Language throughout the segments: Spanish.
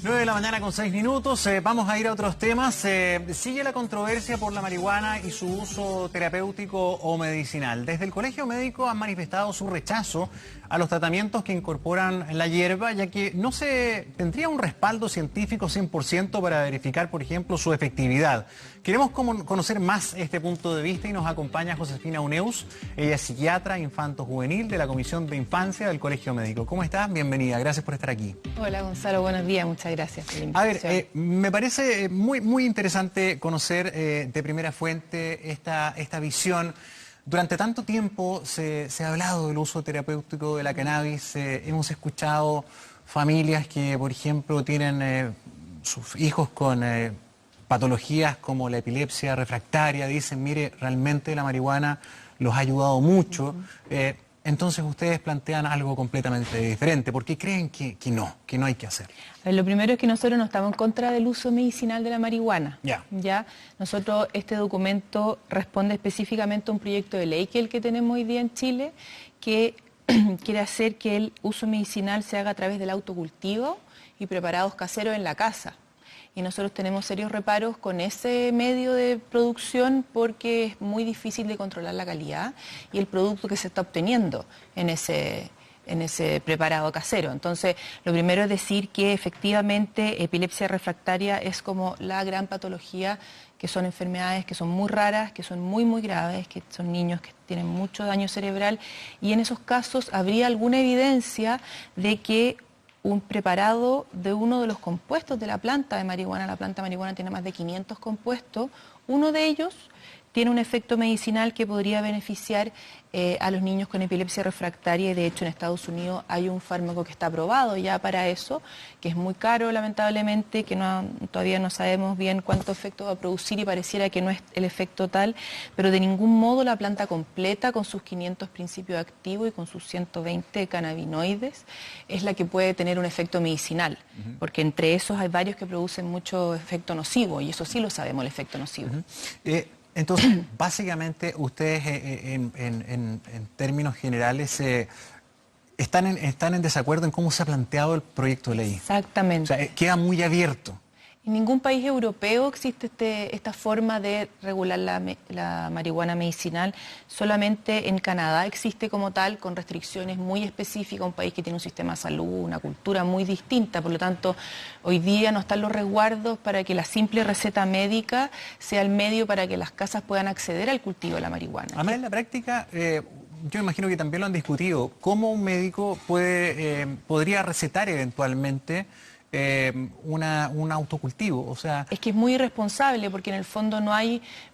9 de la mañana con 6 minutos. Vamos a ir a otros temas. Sigue la controversia por la marihuana y su uso terapéutico o medicinal. Desde el Colegio Médico han manifestado su rechazo a los tratamientos que incorporan la hierba, ya que no se tendría un respaldo científico 100% para verificar, por ejemplo, su efectividad. Queremos conocer más este punto de vista y nos acompaña Josefina Uneus. Ella es psiquiatra infanto-juvenil de la Comisión de Infancia del Colegio Médico. ¿Cómo estás? Bienvenida. Gracias por estar aquí. Hola Gonzalo, buenos días. Muchas gracias por la invitación. A ver, me parece muy interesante conocer de primera fuente esta visión. Durante tanto tiempo se ha hablado del uso terapéutico de la cannabis. Hemos escuchado familias que, por ejemplo, tienen sus hijos con patologías como la epilepsia refractaria. Dicen, mire, realmente la marihuana los ha ayudado mucho. Entonces ustedes plantean algo completamente diferente. ¿Por qué creen que no hay que hacer? Lo primero es que nosotros no estamos en contra del uso medicinal de la marihuana. ¿Ya? Nosotros, este documento responde específicamente a un proyecto de ley que es el que tenemos hoy día en Chile, que quiere hacer que el uso medicinal se haga a través del autocultivo y preparados caseros en la casa. Y nosotros tenemos serios reparos con ese medio de producción porque es muy difícil de controlar la calidad y el producto que se está obteniendo en ese preparado casero. Entonces, lo primero es decir que efectivamente epilepsia refractaria es como la gran patología, que son enfermedades que son muy raras, que son muy graves, que son niños que tienen mucho daño cerebral, y en esos casos habría alguna evidencia de que un preparado de uno de los compuestos de la planta de marihuana, la planta de marihuana tiene más de 500 compuestos, uno de ellos tiene un efecto medicinal que podría beneficiar a los niños con epilepsia refractaria, y de hecho en Estados Unidos hay un fármaco que está aprobado ya para eso, que es muy caro lamentablemente, que todavía no sabemos bien cuánto efecto va a producir y pareciera que no es el efecto tal, pero de ningún modo la planta completa con sus 500 principios activos y con sus 120 cannabinoides es la que puede tener un efecto medicinal, porque entre esos hay varios que producen mucho efecto nocivo y eso sí lo sabemos, el efecto nocivo. Entonces, básicamente, ustedes en términos generales están en desacuerdo en cómo se ha planteado el proyecto de ley. Exactamente. O sea, queda muy abierto. En ningún país europeo existe esta forma de regular la marihuana medicinal. Solamente en Canadá existe como tal, con restricciones muy específicas, un país que tiene un sistema de salud, una cultura muy distinta. Por lo tanto, hoy día no están los resguardos para que la simple receta médica sea el medio para que las casas puedan acceder al cultivo de la marihuana. Además, en la práctica, yo imagino que también lo han discutido. ¿Cómo un médico podría recetar eventualmente un autocultivo? O sea, es que es muy irresponsable porque en el fondo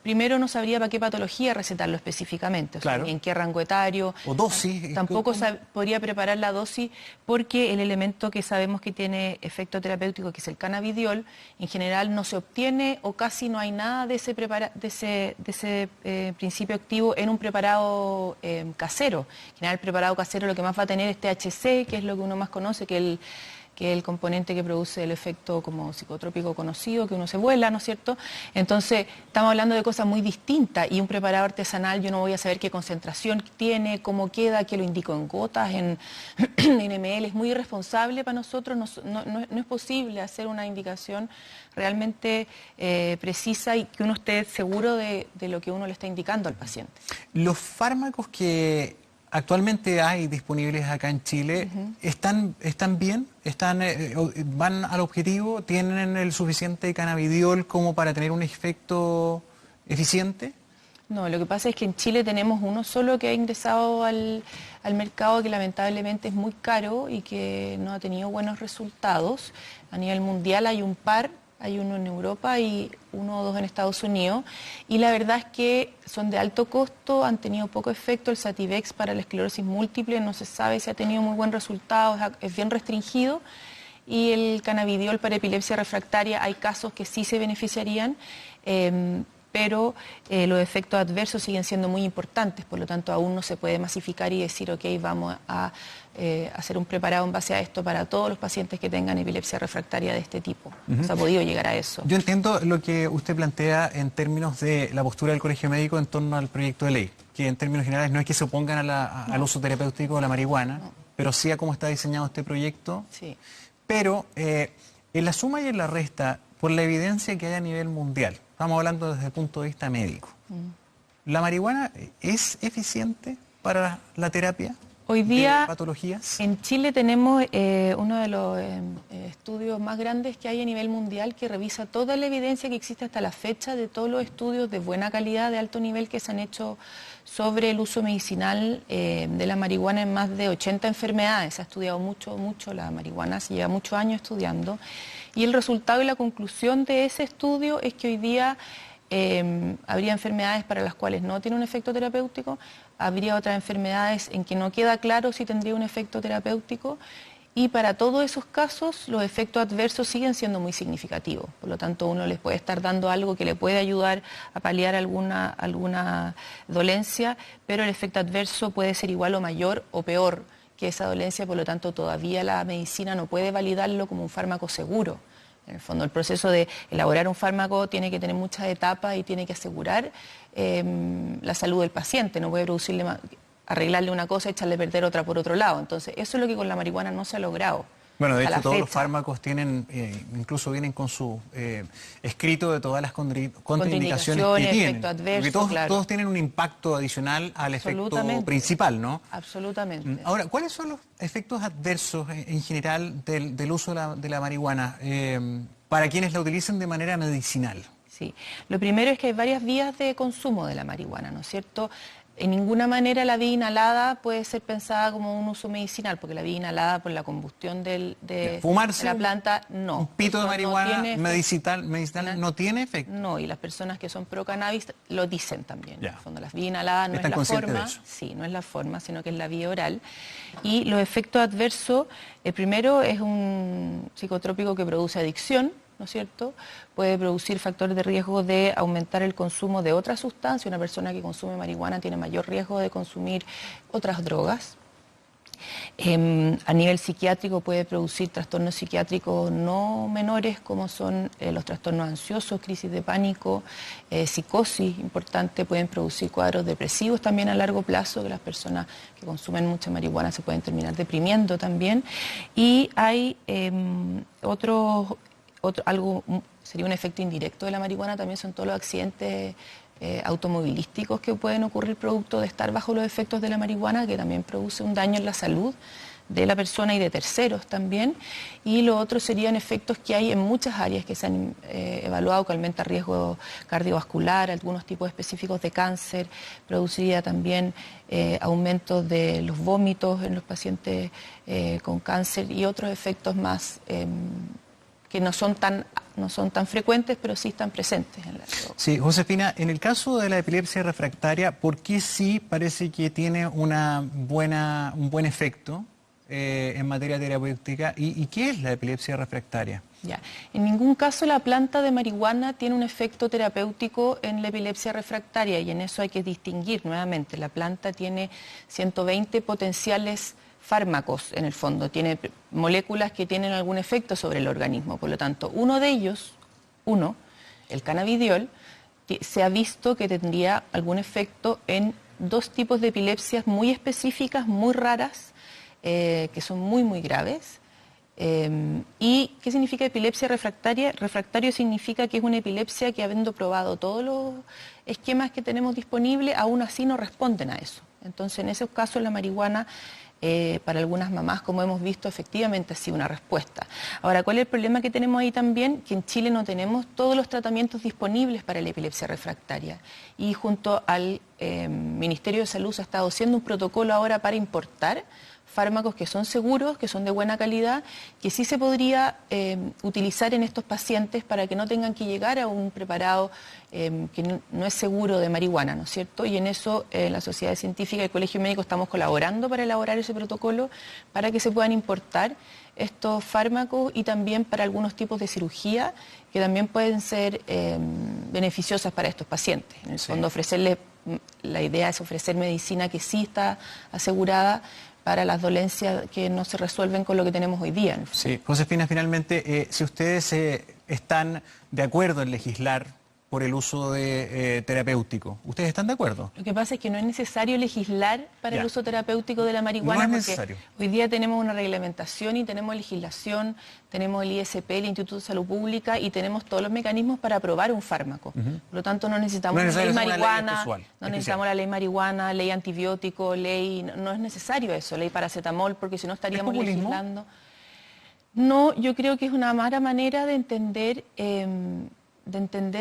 primero no sabría para qué patología recetarlo específicamente, o sea, ni en qué rango etario, o dosis. Tampoco podría preparar la dosis porque el elemento que sabemos que tiene efecto terapéutico, que es el cannabidiol, en general no se obtiene o casi no hay nada de ese principio activo en un preparado casero. En general el preparado casero lo que más va a tener es THC, que es lo que uno más conoce, que es el componente que produce el efecto como psicotrópico conocido, que uno se vuela, ¿no es cierto? Entonces, estamos hablando de cosas muy distintas y un preparado artesanal yo no voy a saber qué concentración tiene, cómo queda, que lo indico en gotas, en ml. Es muy irresponsable para nosotros, no es posible hacer una indicación realmente precisa y que uno esté seguro de lo que uno le está indicando al paciente. Los fármacos que actualmente hay disponibles acá en Chile, ¿están bien? ¿Van al objetivo? ¿Tienen el suficiente cannabidiol como para tener un efecto eficiente? No, lo que pasa es que en Chile tenemos uno solo que ha ingresado al mercado, que lamentablemente es muy caro y que no ha tenido buenos resultados. A nivel mundial hay un par. Hay uno en Europa y uno o dos en Estados Unidos, y la verdad es que son de alto costo, han tenido poco efecto. El Sativex para la esclerosis múltiple no se sabe si ha tenido muy buen resultado, es bien restringido, y el cannabidiol para epilepsia refractaria hay casos que sí se beneficiarían, pero los efectos adversos siguen siendo muy importantes, por lo tanto aún no se puede masificar y decir, ok, vamos a hacer un preparado en base a esto para todos los pacientes que tengan epilepsia refractaria de este tipo. No se ha podido llegar a eso. Yo entiendo lo que usted plantea en términos de la postura del Colegio Médico en torno al proyecto de ley, que en términos generales no es que se opongan al uso terapéutico de la marihuana, pero sí a cómo está diseñado este proyecto. Sí. Pero En la suma y en la resta, por la evidencia que hay a nivel mundial, estamos hablando desde el punto de vista médico, ¿la marihuana es eficiente para la terapia hoy día de patologías? En Chile tenemos uno de los estudios más grandes que hay a nivel mundial que revisa toda la evidencia que existe hasta la fecha de todos los estudios de buena calidad, de alto nivel que se han hecho sobre el uso medicinal de la marihuana en más de 80 enfermedades. Se ha estudiado mucho la marihuana, se lleva muchos años estudiando. Y el resultado y la conclusión de ese estudio es que hoy día habría enfermedades para las cuales no tiene un efecto terapéutico, habría otras enfermedades en que no queda claro si tendría un efecto terapéutico, y para todos esos casos los efectos adversos siguen siendo muy significativos. Por lo tanto, uno les puede estar dando algo que le puede ayudar a paliar alguna dolencia, pero el efecto adverso puede ser igual o mayor o peor que esa dolencia. Por lo tanto, todavía la medicina no puede validarlo como un fármaco seguro. En el fondo, el proceso de elaborar un fármaco tiene que tener muchas etapas y tiene que asegurar la salud del paciente. No puede arreglarle una cosa y echarle a perder otra por otro lado. Entonces, eso es lo que con la marihuana no se ha logrado. Bueno, de hecho, todos los fármacos tienen, incluso vienen con su escrito de todas las contraindicaciones que tienen. Efecto adverso, todos tienen un impacto adicional al efecto principal, ¿no? Absolutamente. Ahora, ¿cuáles son los efectos adversos en general del uso de la marihuana para quienes la utilicen de manera medicinal? Sí, lo primero es que hay varias vías de consumo de la marihuana, ¿no es cierto? En ninguna manera la vía inhalada puede ser pensada como un uso medicinal, porque la vía inhalada por la combustión de la planta, no. Un pito de marihuana medicinal no tiene efecto. No, y las personas que son pro cannabis lo dicen también. En el fondo, las vías inhaladas no es la forma, no es la forma, sino que es la vía oral. Y los efectos adversos, el primero es un psicotrópico que produce adicción, ¿no es cierto? Puede producir factores de riesgo de aumentar el consumo de otras sustancias. Una persona que consume marihuana tiene mayor riesgo de consumir otras drogas. A nivel psiquiátrico puede producir trastornos psiquiátricos no menores, como son los trastornos ansiosos, crisis de pánico, psicosis importante, pueden producir cuadros depresivos también a largo plazo, que las personas que consumen mucha marihuana se pueden terminar deprimiendo también. Y hay sería un efecto indirecto de la marihuana, también son todos los accidentes automovilísticos que pueden ocurrir producto de estar bajo los efectos de la marihuana, que también produce un daño en la salud de la persona y de terceros también. Y lo otro serían efectos que hay en muchas áreas que se han evaluado, que aumenta riesgo cardiovascular, algunos tipos específicos de cáncer, produciría también aumentos de los vómitos en los pacientes con cáncer y otros efectos más que no son tan frecuentes, pero sí están presentes en la droga. Sí, Josefina, en el caso de la epilepsia refractaria, ¿por qué sí parece que tiene un buen efecto en materia terapéutica? ¿Y qué es la epilepsia refractaria? Ya. En ningún caso la planta de marihuana tiene un efecto terapéutico en la epilepsia refractaria, y en eso hay que distinguir nuevamente. La planta tiene 120 potenciales fármacos en el fondo, tiene moléculas que tienen algún efecto sobre el organismo. Por lo tanto, uno de ellos, el cannabidiol, se ha visto que tendría algún efecto en dos tipos de epilepsias muy específicas, muy raras, que son muy graves. ¿Y qué significa epilepsia refractaria? Refractario significa que es una epilepsia que, habiendo probado todos los esquemas que tenemos disponibles, aún así no responden a eso. Entonces, en esos casos la marihuana, para algunas mamás, como hemos visto, efectivamente ha sido una respuesta. Ahora, ¿cuál es el problema que tenemos ahí también? Que en Chile no tenemos todos los tratamientos disponibles para la epilepsia refractaria. Y junto al Ministerio de Salud se ha estado haciendo un protocolo ahora para importar fármacos que son seguros, que son de buena calidad, que sí se podría utilizar en estos pacientes para que no tengan que llegar a un preparado que no es seguro de marihuana, ¿no es cierto? Y en eso la Sociedad Científica y el Colegio Médico estamos colaborando para elaborar ese protocolo para que se puedan importar estos fármacos, y también para algunos tipos de cirugía que también pueden ser beneficiosas para estos pacientes. En el fondo, la idea es ofrecer medicina que sí está asegurada para las dolencias que no se resuelven con lo que tenemos hoy día. Sí, Josefina, finalmente, si ustedes están de acuerdo en legislar por el uso de terapéutico. ¿Ustedes están de acuerdo? Lo que pasa es que no es necesario legislar para el uso terapéutico de la marihuana, no es necesario. Porque hoy día tenemos una reglamentación y tenemos legislación, tenemos el ISP, el Instituto de Salud Pública, y tenemos todos los mecanismos para aprobar un fármaco. Por lo tanto, no necesitamos una ley marihuana, no necesitamos la ley marihuana, ley antibiótico, ley... No es necesario eso, ley paracetamol, porque si no estaríamos legislando. No, yo creo que es una mala manera de entender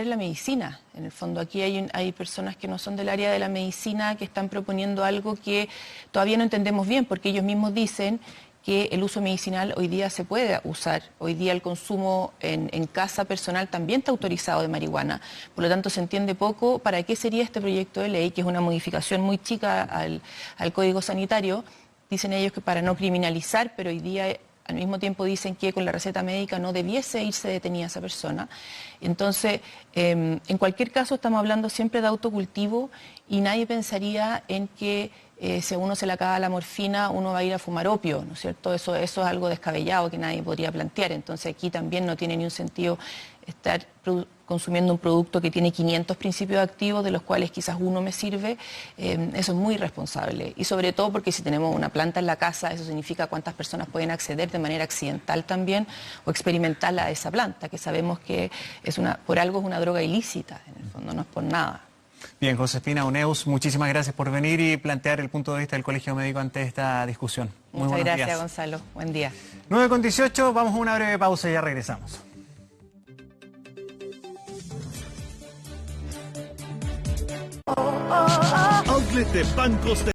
la medicina. En el fondo, aquí hay personas que no son del área de la medicina que están proponiendo algo que todavía no entendemos bien, porque ellos mismos dicen que el uso medicinal hoy día se puede usar. Hoy día el consumo en casa personal también está autorizado de marihuana. Por lo tanto, se entiende poco para qué sería este proyecto de ley, que es una modificación muy chica al Código Sanitario. Dicen ellos que para no criminalizar, pero hoy día... Al mismo tiempo dicen que con la receta médica no debiese irse detenida esa persona. Entonces, en cualquier caso estamos hablando siempre de autocultivo y nadie pensaría en que si a uno se le acaba la morfina, uno va a ir a fumar opio, ¿no es cierto? Eso es algo descabellado que nadie podría plantear. Entonces aquí también no tiene ni un sentido estar consumiendo un producto que tiene 500 principios activos, de los cuales quizás uno me sirve. Eso es muy irresponsable. Y sobre todo porque si tenemos una planta en la casa, eso significa cuántas personas pueden acceder de manera accidental también o experimental a esa planta, que sabemos que por algo es una droga ilícita, en el fondo, no es por nada. Bien, Josefina Oneus, muchísimas gracias por venir y plantear el punto de vista del Colegio Médico ante esta discusión. Muchas gracias, Gonzalo. Buen día. 9:18, vamos a una breve pausa y ya regresamos. Outlet de Bancos de